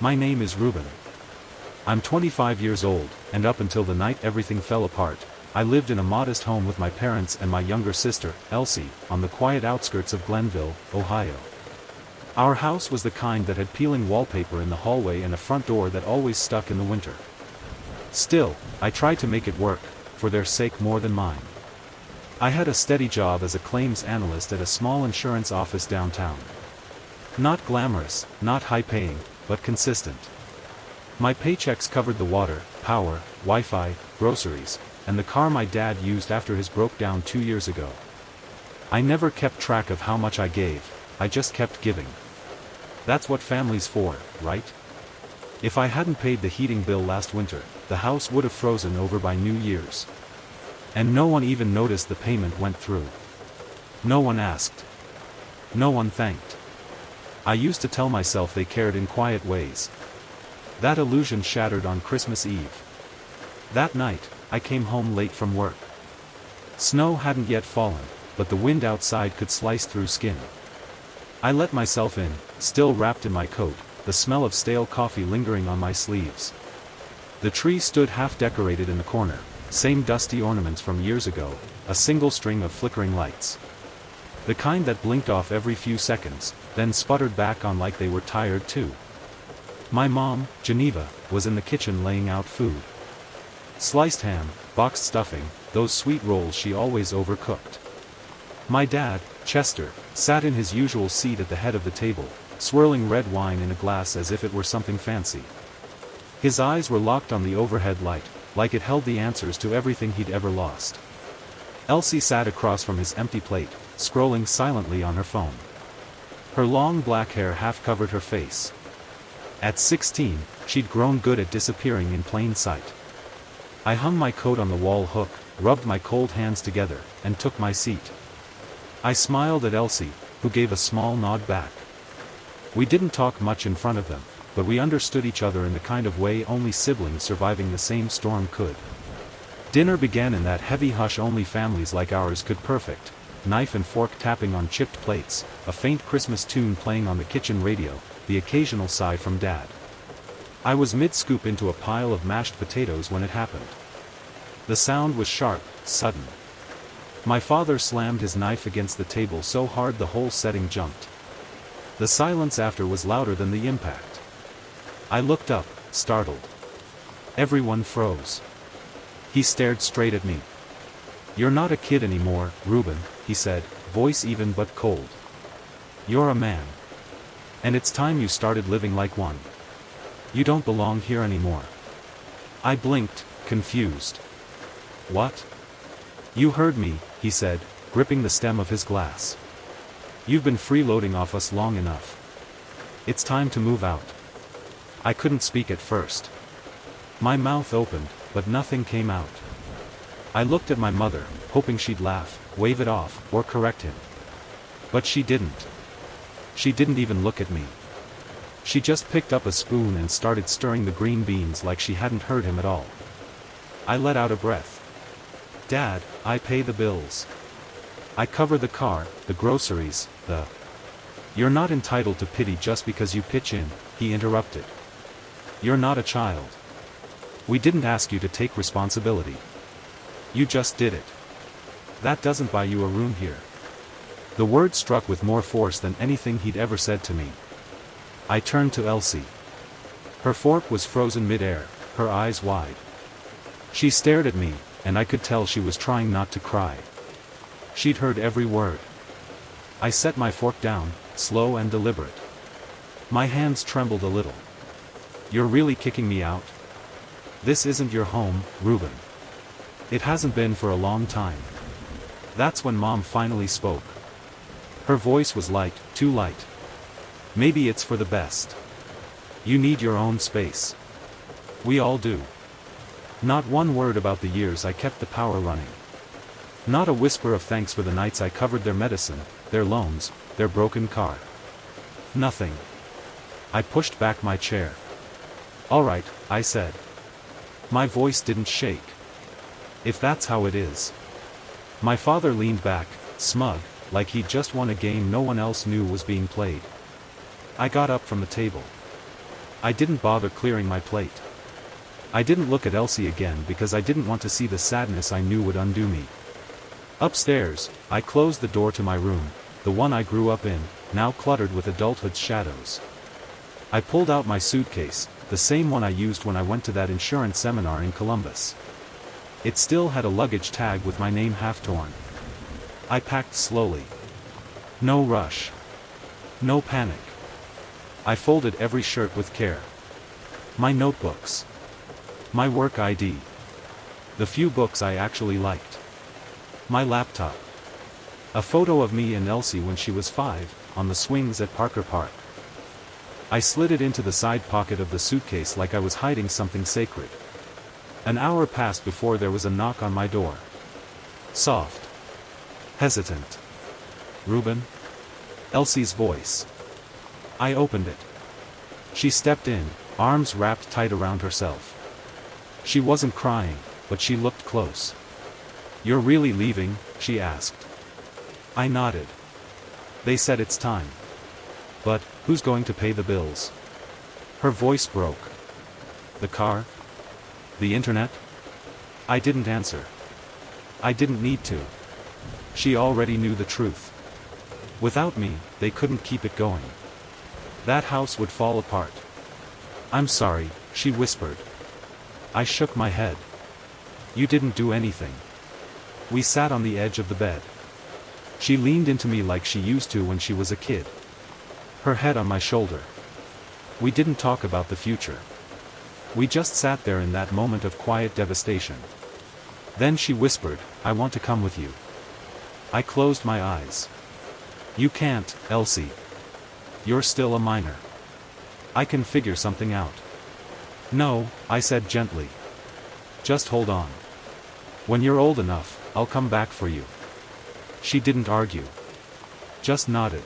My name is Ruben. I'm 25 years old, and up until the night everything fell apart, I lived in a modest home with my parents and my younger sister, Elsie, on the quiet outskirts of Glenville, Ohio. Our house was the kind that had peeling wallpaper in the hallway and a front door that always stuck in the winter. Still, I tried to make it work, for their sake more than mine. I had a steady job as a claims analyst at a small insurance office downtown. Not glamorous, not high-paying, but consistent. My paychecks covered the water, power, Wi-Fi, groceries, and the car my dad used after his broke down 2 years ago. I never kept track of how much I gave, I just kept giving. That's what family's for, right? If I hadn't paid the heating bill last winter, the house would have frozen over by New Year's. And no one even noticed the payment went through. No one asked. No one thanked. I used to tell myself they cared in quiet ways. That illusion shattered on Christmas Eve. That night, I came home late from work. Snow hadn't yet fallen, but the wind outside could slice through skin. I let myself in, still wrapped in my coat, the smell of stale coffee lingering on my sleeves. The tree stood half-decorated in the corner, same dusty ornaments from years ago, a single string of flickering lights. The kind that blinked off every few seconds, then sputtered back on like they were tired too. My mom, Geneva, was in the kitchen laying out food. Sliced ham, boxed stuffing, those sweet rolls she always overcooked. My dad, Chester, sat in his usual seat at the head of the table, swirling red wine in a glass as if it were something fancy. His eyes were locked on the overhead light, like it held the answers to everything he'd ever lost. Elsie sat across from his empty plate, scrolling silently on her phone. Her long black hair half covered her face. At 16, she'd grown good at disappearing in plain sight. I hung my coat on the wall hook, rubbed my cold hands together, and took my seat. I smiled at Elsie, who gave a small nod back. We didn't talk much in front of them, but we understood each other in the kind of way only siblings surviving the same storm could. Dinner began in that heavy hush only families like ours could perfect, knife and fork tapping on chipped plates, a faint Christmas tune playing on the kitchen radio, the occasional sigh from Dad. I was mid-scoop into a pile of mashed potatoes when it happened. The sound was sharp, sudden. My father slammed his knife against the table so hard the whole setting jumped. The silence after was louder than the impact. I looked up, startled. Everyone froze. He stared straight at me. "You're not a kid anymore, Ruben," he said, voice even but cold. "You're a man. And it's time you started living like one. You don't belong here anymore." I blinked, confused. "What?" "You heard me," he said, gripping the stem of his glass. "You've been freeloading off us long enough. It's time to move out." I couldn't speak at first. My mouth opened, but nothing came out. I looked at my mother, hoping she'd laugh, wave it off, or correct him. But she didn't. She didn't even look at me. She just picked up a spoon and started stirring the green beans like she hadn't heard him at all. I let out a breath. "Dad, I pay the bills. I cover the car, the groceries, the—" "You're not entitled to pity just because you pitch in," he interrupted. "You're not a child. We didn't ask you to take responsibility. You just did it. That doesn't buy you a room here." The word struck with more force than anything he'd ever said to me. I turned to Elsie. Her fork was frozen mid-air, her eyes wide. She stared at me, and I could tell she was trying not to cry. She'd heard every word. I set my fork down, slow and deliberate. My hands trembled a little. "You're really kicking me out? This isn't your home, Ruben. It hasn't been for a long time." That's when Mom finally spoke. Her voice was light, too light. "Maybe it's for the best. You need your own space. We all do." Not one word about the years I kept the power running. Not a whisper of thanks for the nights I covered their medicine, their loans, their broken car. Nothing. I pushed back my chair. "All right," I said. My voice didn't shake. "If that's how it is." My father leaned back, smug, like he'd just won a game no one else knew was being played. I got up from the table. I didn't bother clearing my plate. I didn't look at Elsie again because I didn't want to see the sadness I knew would undo me. Upstairs, I closed the door to my room, the one I grew up in, now cluttered with adulthood's shadows. I pulled out my suitcase, the same one I used when I went to that insurance seminar in Columbus. It still had a luggage tag with my name half torn. I packed slowly. No rush. No panic. I folded every shirt with care. My notebooks. My work ID. The few books I actually liked. My laptop. A photo of me and Elsie when she was 5, on the swings at Parker Park. I slid it into the side pocket of the suitcase like I was hiding something sacred. An hour passed before there was a knock on my door. Soft. Hesitant. "Reuben?" Elsie's voice. I opened it. She stepped in, arms wrapped tight around herself. She wasn't crying, but she looked close. "You're really leaving?" she asked. I nodded. "They said it's time. But, who's going to pay the bills?" Her voice broke. "The car? The internet?" I didn't answer. I didn't need to. She already knew the truth. Without me, they couldn't keep it going. That house would fall apart. "I'm sorry," she whispered. I shook my head. "You didn't do anything." We sat on the edge of the bed. She leaned into me like she used to when she was a kid. Her head on my shoulder. We didn't talk about the future. We just sat there in that moment of quiet devastation. Then she whispered, "I want to come with you." I closed my eyes. "You can't, Elsie. You're still a minor. I can figure something out." "No," I said gently. "Just hold on. When you're old enough, I'll come back for you." She didn't argue. Just nodded.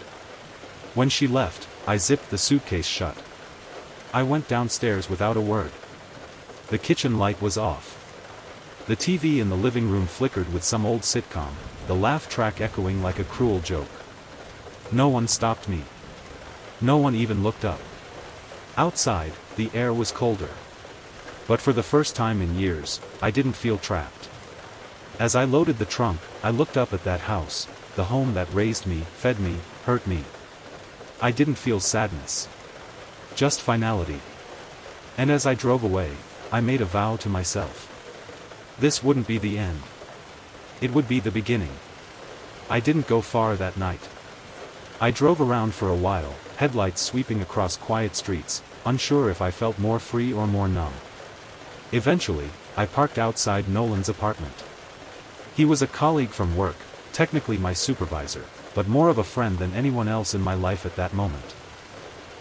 When she left, I zipped the suitcase shut. I went downstairs without a word. The kitchen light was off. The TV in the living room flickered with some old sitcom, the laugh track echoing like a cruel joke. No one stopped me. No one even looked up. Outside, the air was colder. But for the first time in years, I didn't feel trapped. As I loaded the trunk, I looked up at that house, the home that raised me, fed me, hurt me. I didn't feel sadness. Just finality. And as I drove away, I made a vow to myself. This wouldn't be the end. It would be the beginning. I didn't go far that night. I drove around for a while, headlights sweeping across quiet streets, unsure if I felt more free or more numb. Eventually, I parked outside Nolan's apartment. He was a colleague from work, technically my supervisor, but more of a friend than anyone else in my life at that moment.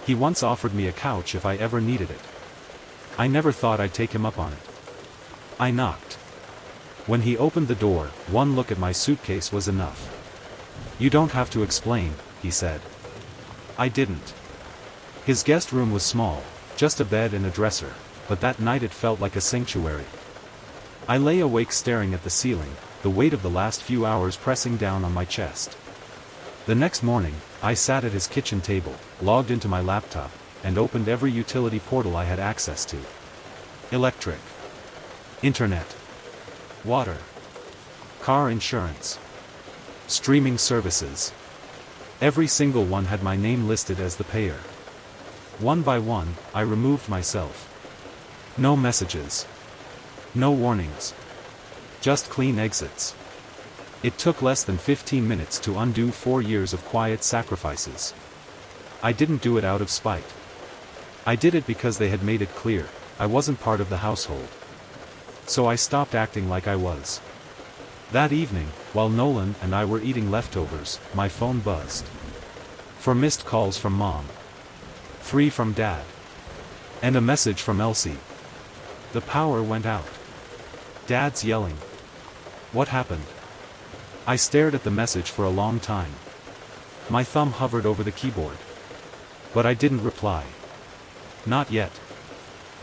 He once offered me a couch if I ever needed it. I never thought I'd take him up on it. I knocked. When he opened the door, one look at my suitcase was enough. "You don't have to explain," he said. I didn't. His guest room was small, just a bed and a dresser, but that night it felt like a sanctuary. I lay awake staring at the ceiling, the weight of the last few hours pressing down on my chest. The next morning, I sat at his kitchen table, logged into my laptop, and opened every utility portal I had access to. Electric. Internet. Water. Car insurance. Streaming services. Every single one had my name listed as the payer. One by one, I removed myself. No messages. No warnings. Just clean exits. It took less than 15 minutes to undo 4 years of quiet sacrifices. I didn't do it out of spite. I did it because they had made it clear, I wasn't part of the household. So I stopped acting like I was. That evening, while Nolan and I were eating leftovers, my phone buzzed. 4 missed calls from Mom. 3 from Dad. And a message from Elsie. The power went out. Dad's yelling. What happened? I stared at the message for a long time. My thumb hovered over the keyboard. But I didn't reply. Not yet.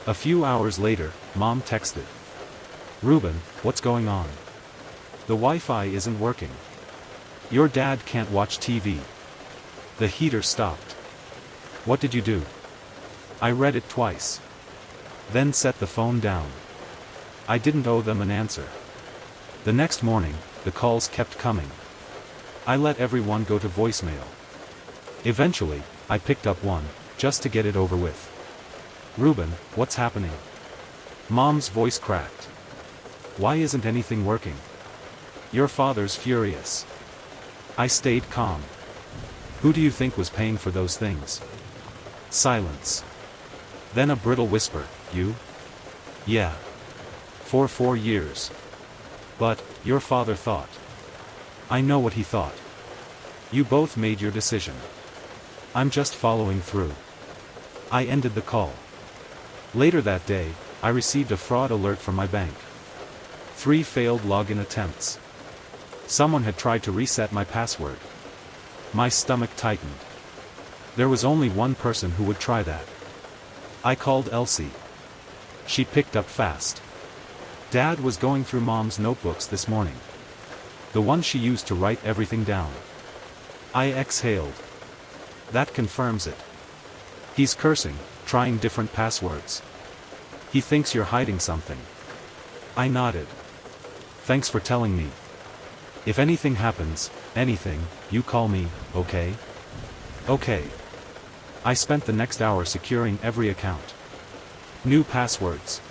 A few hours later, Mom texted. "Reuben, what's going on? The Wi-Fi isn't working. Your dad can't watch TV. The heater stopped. What did you do?" I read it twice. Then set the phone down. I didn't owe them an answer. The next morning, the calls kept coming. I let everyone go to voicemail. Eventually, I picked up one, just to get it over with. "Ruben, what's happening?" Mom's voice cracked. "Why isn't anything working? Your father's furious." I stayed calm. "Who do you think was paying for those things?" Silence. Then a brittle whisper, "You?" "Yeah. For 4 years. But, your father thought." "I know what he thought. You both made your decision. I'm just following through." I ended the call. Later that day, I received a fraud alert from my bank. 3 failed login attempts. Someone had tried to reset my password. My stomach tightened. There was only one person who would try that. I called Elsie. She picked up fast. "Dad was going through Mom's notebooks this morning. The one she used to write everything down." I exhaled. "That confirms it. He's cursing, trying different passwords. He thinks you're hiding something." I nodded. "Thanks for telling me. If anything happens, anything, you call me, okay?" "Okay." I spent the next hour securing every account. New passwords.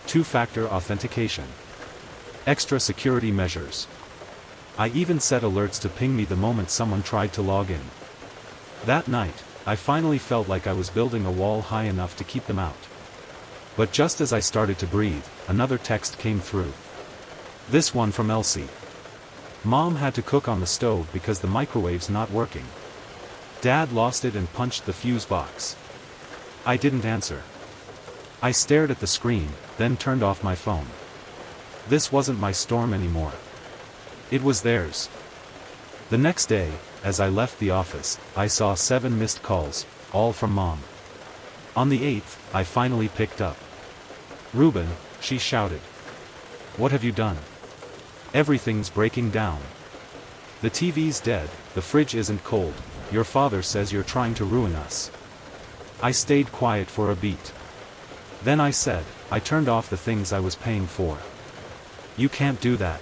2-factor authentication. Extra security measures. I even set alerts to ping me the moment someone tried to log in. That night, I finally felt like I was building a wall high enough to keep them out. But just as I started to breathe, another text came through. This one from Elsie. "Mom had to cook on the stove because the microwave's not working. Dad lost it and punched the fuse box." I didn't answer. I stared at the screen, then turned off my phone. This wasn't my storm anymore. It was theirs. The next day, as I left the office, I saw 7 missed calls, all from Mom. On the 8th, I finally picked up. "Ruben," she shouted. "What have you done? Everything's breaking down. The TV's dead, the fridge isn't cold, your father says you're trying to ruin us." I stayed quiet for a beat. Then I said, "I turned off the things I was paying for." "You can't do that.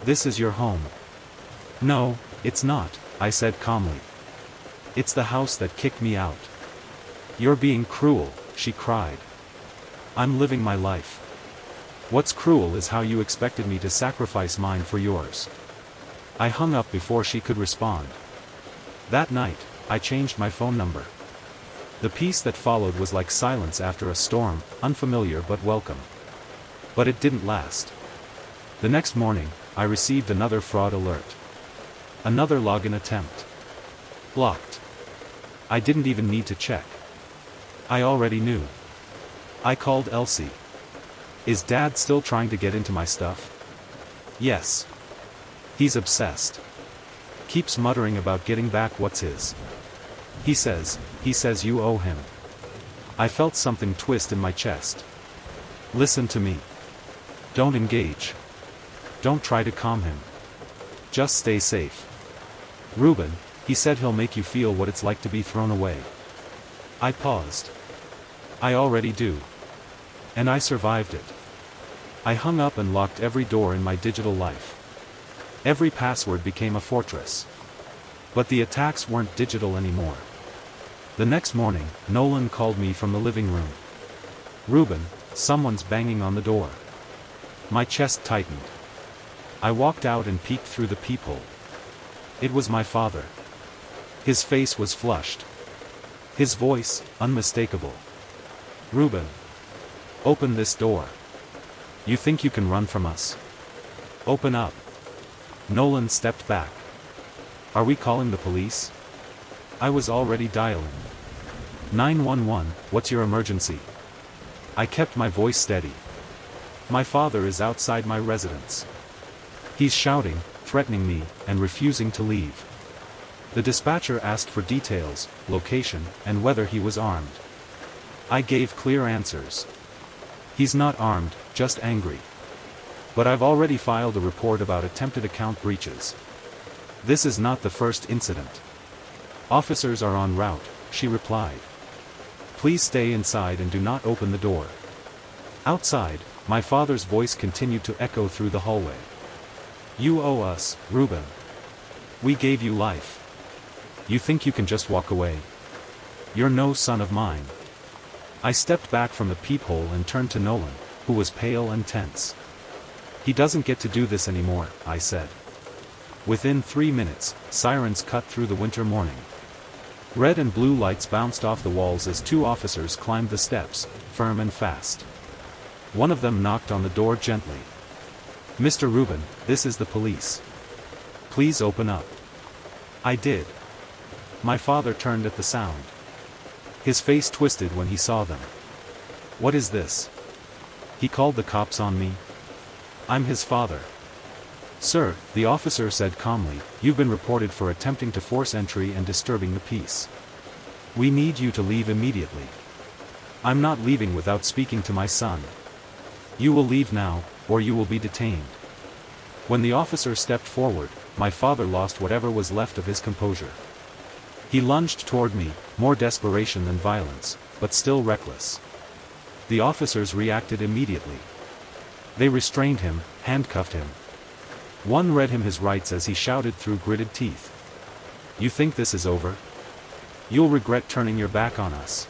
This is your home." "No, it's not," I said calmly. "It's the house that kicked me out." "You're being cruel," she cried. "I'm living my life. What's cruel is how you expected me to sacrifice mine for yours." I hung up before she could respond. That night, I changed my phone number. The peace that followed was like silence after a storm, unfamiliar but welcome. But it didn't last. The next morning, I received another fraud alert. Another login attempt. Blocked. I didn't even need to check. I already knew. I called Elsie. "Is Dad still trying to get into my stuff?" "Yes. He's obsessed. Keeps muttering about getting back what's his. He says you owe him." I felt something twist in my chest. "Listen to me. Don't engage. Don't try to calm him. Just stay safe. Ruben, he said he'll make you feel what it's like to be thrown away." I paused. "I already do. And I survived it." I hung up and locked every door in my digital life. Every password became a fortress. But the attacks weren't digital anymore. The next morning, Nolan called me from the living room. "Ruben, someone's banging on the door." My chest tightened. I walked out and peeked through the peephole. It was my father. His face was flushed. His voice, unmistakable. "Ruben. Open this door. You think you can run from us? Open up." Nolan stepped back. "Are we calling the police?" I was already dialing. 911, what's your emergency?" I kept my voice steady. "My father is outside my residence. He's shouting, threatening me, and refusing to leave." The dispatcher asked for details, location, and whether he was armed. I gave clear answers. "He's not armed, just angry. But I've already filed a report about attempted account breaches. This is not the first incident." "Officers are en route," she replied. Please stay inside and do not open the door. Outside, my father's voice continued to echo through the hallway. You owe us, Reuben. We gave you life. You think you can just walk away? You're no son of mine. I stepped back from the peephole and turned to Nolan, who was pale and tense. He doesn't get to do this anymore, I said. Within 3 minutes, sirens cut through the winter morning. Red and blue lights bounced off the walls as 2 officers climbed the steps, firm and fast. One of them knocked on the door gently. Mr. Reuben, this is the police. Please open up. I did. My father turned at the sound. His face twisted when he saw them. What is this? He called the cops on me? I'm his father. Sir, the officer said calmly, you've been reported for attempting to force entry and disturbing the peace. We need you to leave immediately. I'm not leaving without speaking to my son. You will leave now, or you will be detained. When the officer stepped forward, my father lost whatever was left of his composure. He lunged toward me, more desperation than violence, but still reckless. The officers reacted immediately. They restrained him, handcuffed him. One read him his rights as he shouted through gritted teeth. You think this is over? You'll regret turning your back on us.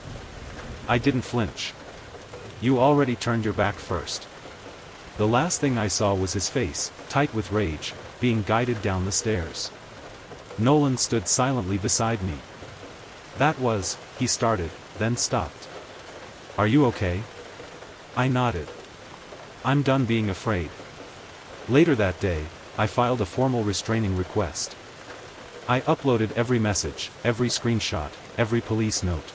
I didn't flinch. You already turned your back first. The last thing I saw was his face, tight with rage, being guided down the stairs. Nolan stood silently beside me. That was, he started, then stopped. Are you okay? I nodded. I'm done being afraid. Later that day, I filed a formal restraining request. I uploaded every message, every screenshot, every police note.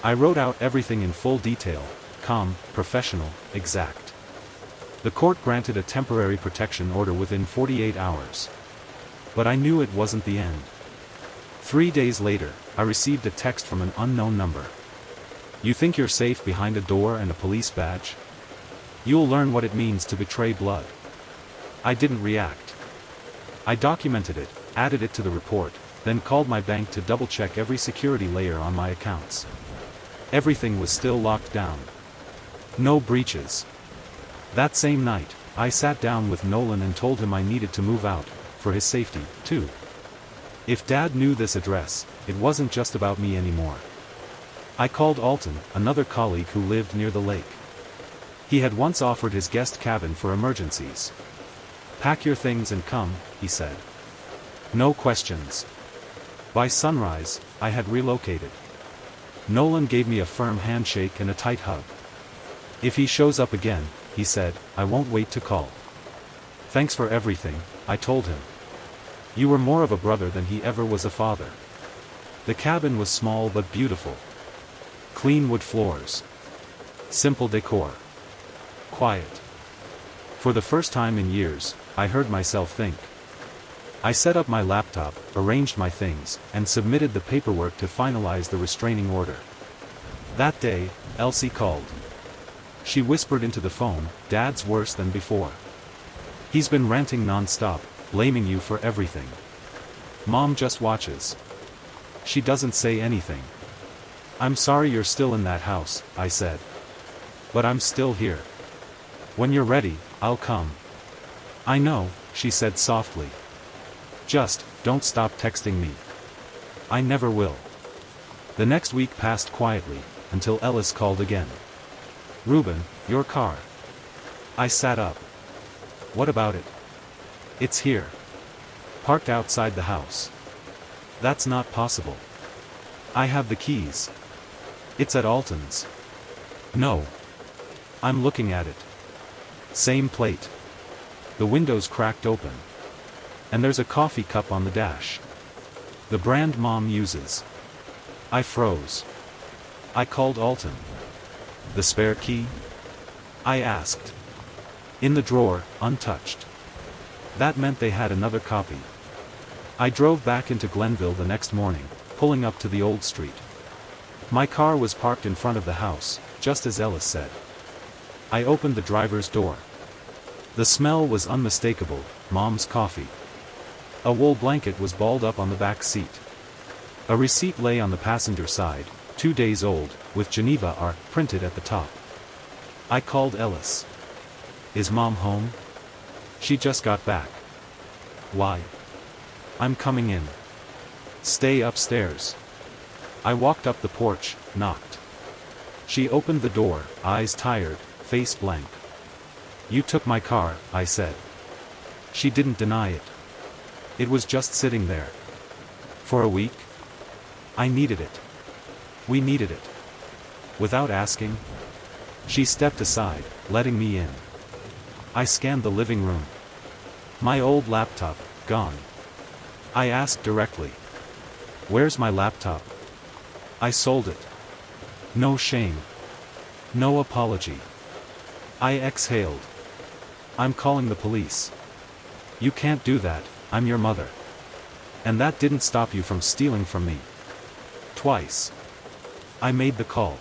I wrote out everything in full detail, calm, professional, exact. The court granted a temporary protection order within 48 hours. But I knew it wasn't the end. 3 days later, I received a text from an unknown number. You think you're safe behind a door and a police badge? You'll learn what it means to betray blood. I didn't react. I documented it, added it to the report, then called my bank to double-check every security layer on my accounts. Everything was still locked down. No breaches. That same night, I sat down with Nolan and told him I needed to move out, for his safety, too. If Dad knew this address, it wasn't just about me anymore. I called Alton, another colleague who lived near the lake. He had once offered his guest cabin for emergencies. Pack your things and come, he said. No questions. By sunrise, I had relocated. Nolan gave me a firm handshake and a tight hug. If he shows up again, he said, I won't wait to call. Thanks for everything, I told him. You were more of a brother than he ever was a father. The cabin was small but beautiful. Clean wood floors. Simple decor. Quiet. For the first time in years, I heard myself think. I set up my laptop, arranged my things, and submitted the paperwork to finalize the restraining order. That day, Elsie called. She whispered into the phone, Dad's worse than before. He's been ranting non-stop, blaming you for everything. Mom just watches. She doesn't say anything. I'm sorry you're still in that house, I said. But I'm still here. When you're ready, I'll come. I know, she said softly. Just, don't stop texting me. I never will. The next week passed quietly, until Ellis called again. Reuben, your car. I sat up. What about it? It's here. Parked outside the house. That's not possible. I have the keys. It's at Alton's. No. I'm looking at it. Same plate. The window's cracked open. And there's a coffee cup on the dash. The brand Mom uses. I froze. I called Alton. The spare key? I asked. In the drawer, untouched. That meant they had another copy. I drove back into Glenville the next morning, pulling up to the old street. My car was parked in front of the house, just as Ellis said. I opened the driver's door. The smell was unmistakable, Mom's coffee. A wool blanket was balled up on the back seat. A receipt lay on the passenger side, 2 days old, with Geneva are printed at the top. I called Ellis. Is Mom home? She just got back. Why? I'm coming in. Stay upstairs. I walked up the porch, knocked. She opened the door, eyes tired, face blank. You took my car, I said. She didn't deny it. It was just sitting there. For a week? I needed it. We needed it. Without asking? She stepped aside, letting me in. I scanned the living room. My old laptop, gone. I asked directly. Where's my laptop? I sold it. No shame. No apology. I exhaled. I'm calling the police. You can't do that, I'm your mother. And that didn't stop you from stealing from me. Twice. I made the call.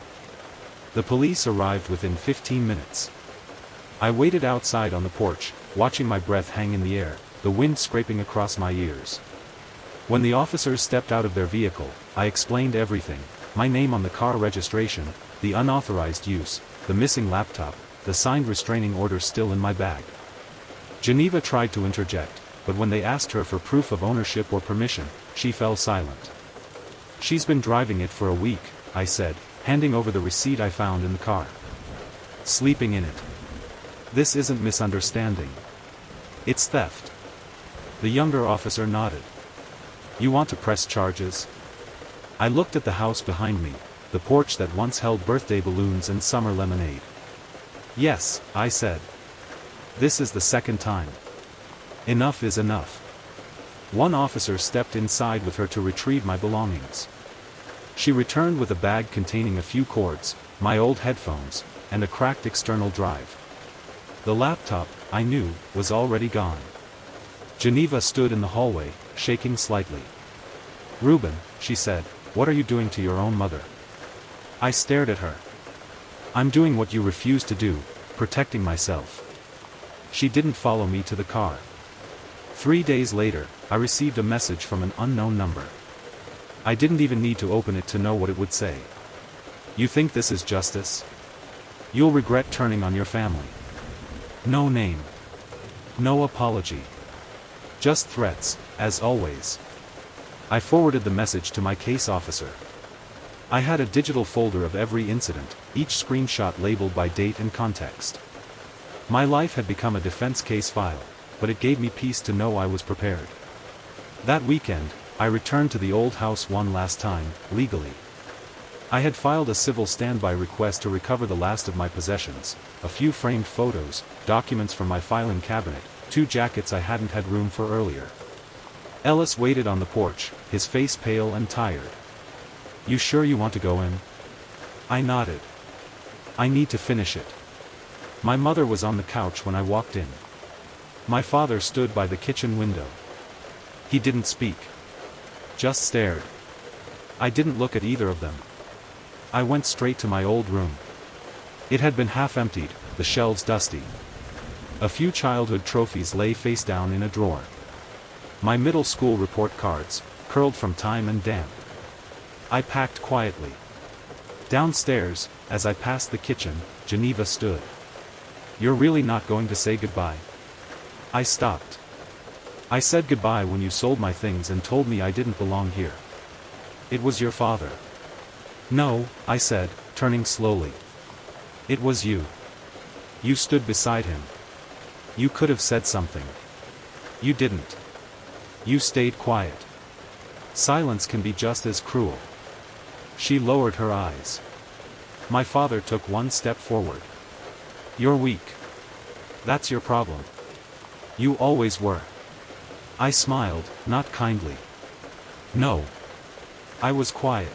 The police arrived within 15 minutes. I waited outside on the porch, watching my breath hang in the air, the wind scraping across my ears. When the officers stepped out of their vehicle, I explained everything: my name on the car registration, the unauthorized use, the missing laptop, the signed restraining order still in my bag. Geneva tried to interject, but when they asked her for proof of ownership or permission, she fell silent. She's been driving it for a week, I said, handing over the receipt I found in the car. Sleeping in it. This isn't misunderstanding. It's theft. The younger officer nodded. You want to press charges? I looked at the house behind me, the porch that once held birthday balloons and summer lemonade. Yes, I said. This is the second time. Enough is enough. One officer stepped inside with her to retrieve my belongings. She returned with a bag containing a few cords, my old headphones, and a cracked external drive. The laptop, I knew, was already gone. Geneva stood in the hallway, shaking slightly. Reuben, she said, what are you doing to your own mother? I stared at her. I'm doing what you refused to do, protecting myself. She didn't follow me to the car. 3 days later, I received a message from an unknown number. I didn't even need to open it to know what it would say. You think this is justice? You'll regret turning on your family. No name. No apology. Just threats, as always. I forwarded the message to my case officer. I had a digital folder of every incident, each screenshot labeled by date and context. My life had become a defense case file, but it gave me peace to know I was prepared. That weekend, I returned to the old house one last time, legally. I had filed a civil standby request to recover the last of my possessions, a few framed photos, documents from my filing cabinet, 2 jackets I hadn't had room for earlier. Ellis waited on the porch, his face pale and tired. You sure you want to go in? I nodded. I need to finish it. My mother was on the couch when I walked in. My father stood by the kitchen window. He didn't speak. Just stared. I didn't look at either of them. I went straight to my old room. It had been half emptied, the shelves dusty. A few childhood trophies lay face down in a drawer. My middle school report cards, curled from time and damp. I packed quietly. Downstairs, as I passed the kitchen, Geneva stood. You're really not going to say goodbye? I stopped. I said goodbye when you sold my things and told me I didn't belong here. It was your father. No, I said, turning slowly. It was you. You stood beside him. You could have said something. You didn't. You stayed quiet. Silence can be just as cruel. She lowered her eyes. My father took one step forward. You're weak. That's your problem. You always were. I smiled, not kindly. No. I was quiet.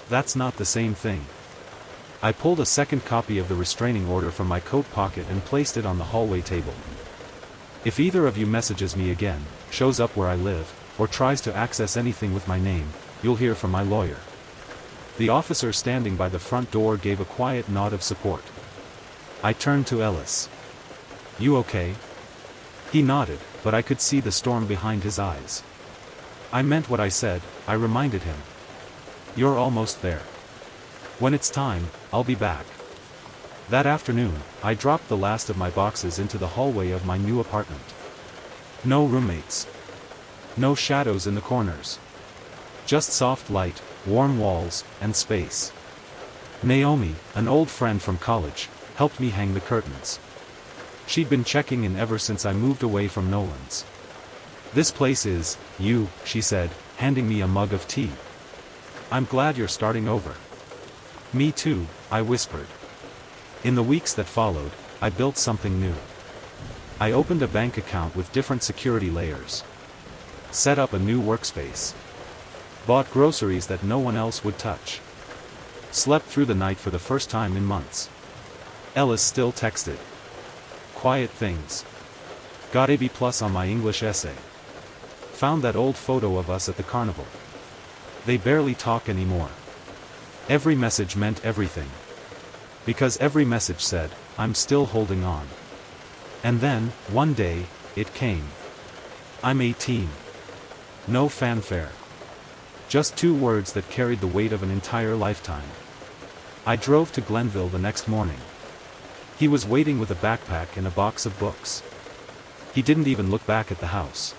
That's not the same thing. I pulled a second copy of the restraining order from my coat pocket and placed it on the hallway table. If either of you messages me again, shows up where I live, or tries to access anything with my name, you'll hear from my lawyer. The officer standing by the front door gave a quiet nod of support. I turned to Ellis. You okay? He nodded, but I could see the storm behind his eyes. I meant what I said, I reminded him. You're almost there. When it's time, I'll be back. That afternoon, I dropped the last of my boxes into the hallway of my new apartment. No roommates. No shadows in the corners. Just soft light, warm walls, and space. Naomi, an old friend from college, helped me hang the curtains. She'd been checking in ever since I moved away from Nolan's. "This place is, you," she said, handing me a mug of tea. "I'm glad you're starting over." "Me too," I whispered. In the weeks that followed, I built something new. I opened a bank account with different security layers. Set up a new workspace. Bought groceries that no one else would touch. Slept through the night for the first time in months. Ellis still texted. Quiet things. Got a B+ on my English essay. Found that old photo of us at the carnival. They barely talk anymore. Every message meant everything. Because every message said, "I'm still holding on." And then, one day, it came. I'm 18. No fanfare. Just 2 words that carried the weight of an entire lifetime. I drove to Glenville the next morning. He was waiting with a backpack and a box of books. He didn't even look back at the house.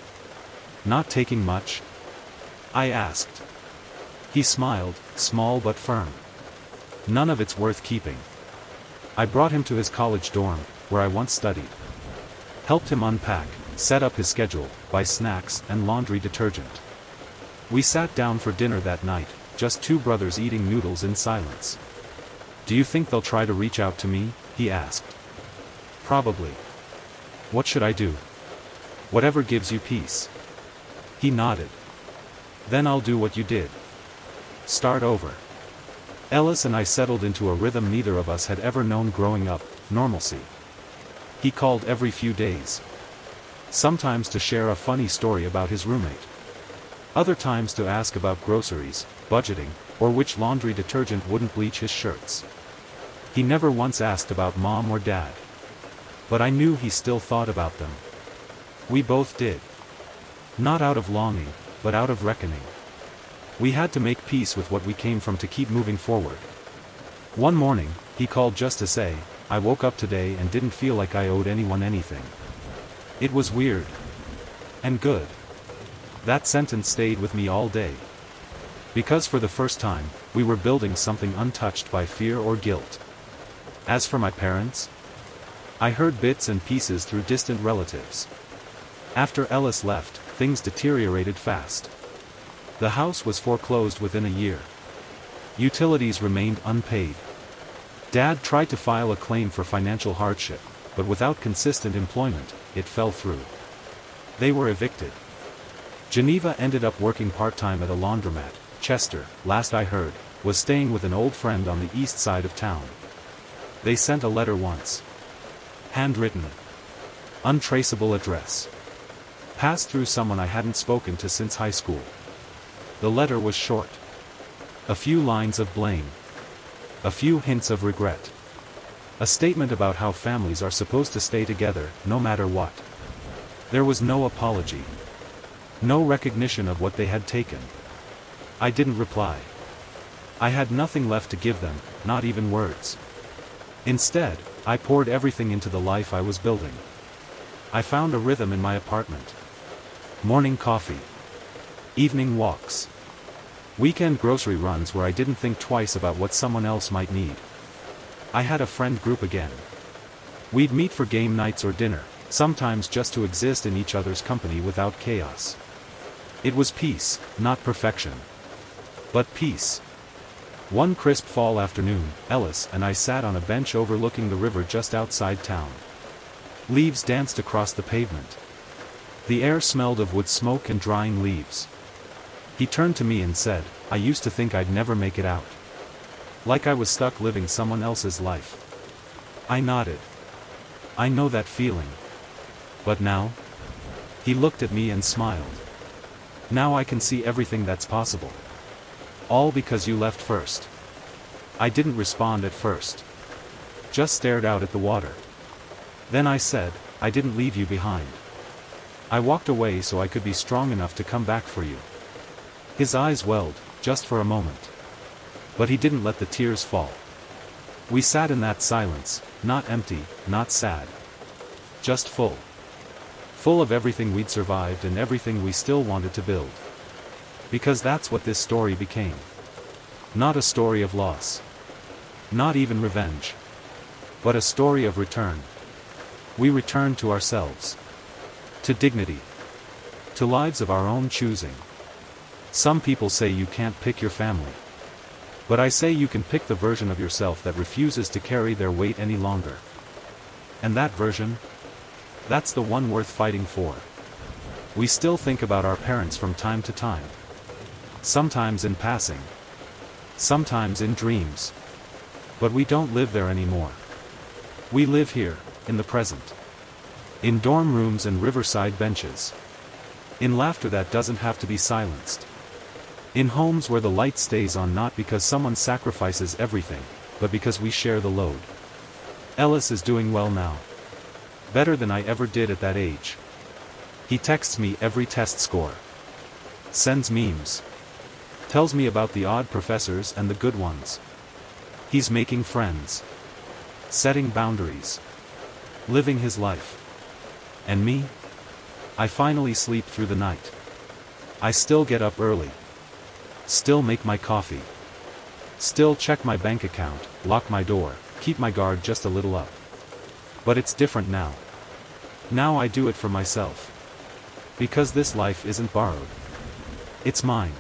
"Not taking much?" I asked. He smiled, small but firm. "None of it's worth keeping." I brought him to his college dorm, where I once studied. Helped him unpack, set up his schedule, buy snacks and laundry detergent. We sat down for dinner that night, just 2 brothers eating noodles in silence. "Do you think they'll try to reach out to me?" he asked. "Probably." "What should I do?" "Whatever gives you peace." He nodded. "Then I'll do what you did. Start over." Ellis and I settled into a rhythm neither of us had ever known growing up, normalcy. He called every few days. Sometimes to share a funny story about his roommate. Other times to ask about groceries, budgeting, or which laundry detergent wouldn't bleach his shirts. He never once asked about mom or dad. But I knew he still thought about them. We both did. Not out of longing, but out of reckoning. We had to make peace with what we came from to keep moving forward. One morning, he called just to say, "I woke up today and didn't feel like I owed anyone anything." It was weird. And good. That sentence stayed with me all day. Because for the first time, we were building something untouched by fear or guilt. As for my parents, I heard bits and pieces through distant relatives. After Ellis left, things deteriorated fast. The house was foreclosed within a year. Utilities remained unpaid. Dad tried to file a claim for financial hardship, but without consistent employment, it fell through. They were evicted. Geneva ended up working part-time at a laundromat. Chester, last I heard, was staying with an old friend on the east side of town. They sent a letter once. Handwritten. Untraceable address. Passed through someone I hadn't spoken to since high school. The letter was short. A few lines of blame. A few hints of regret. A statement about how families are supposed to stay together, no matter what. There was no apology. No recognition of what they had taken. I didn't reply. I had nothing left to give them, not even words. Instead, I poured everything into the life I was building. I found a rhythm in my apartment. Morning coffee. Evening walks. Weekend grocery runs where I didn't think twice about what someone else might need. I had a friend group again. We'd meet for game nights or dinner, sometimes just to exist in each other's company without chaos. It was peace, not perfection. But peace. One crisp fall afternoon, Ellis and I sat on a bench overlooking the river just outside town. Leaves danced across the pavement. The air smelled of wood smoke and drying leaves. He turned to me and said, "I used to think I'd never make it out. Like I was stuck living someone else's life." I nodded. "I know that feeling. But now?" He looked at me and smiled. "Now I can see everything that's possible. All because you left first." I didn't respond at first. Just stared out at the water. Then I said, "I didn't leave you behind. I walked away so I could be strong enough to come back for you." His eyes welled, just for a moment. But he didn't let the tears fall. We sat in that silence, not empty, not sad. Just full. Full of everything we'd survived and everything we still wanted to build. Because that's what this story became. Not a story of loss. Not even revenge. But a story of return. We returned to ourselves. To dignity. To lives of our own choosing. Some people say you can't pick your family. But I say you can pick the version of yourself that refuses to carry their weight any longer. And that version? That's the one worth fighting for. We still think about our parents from time to time. Sometimes in passing. Sometimes in dreams. But we don't live there anymore. We live here, in the present. In dorm rooms and riverside benches. In laughter that doesn't have to be silenced. In homes where the light stays on not because someone sacrifices everything, but because we share the load. Ellis is doing well now. Better than I ever did at that age. He texts me every test score. Sends memes. Tells me about the odd professors and the good ones. He's making friends. Setting boundaries. Living his life. And me? I finally sleep through the night. I still get up early. Still make my coffee. Still check my bank account, lock my door, keep my guard just a little up. But it's different now. Now I do it for myself. Because this life isn't borrowed. It's mine.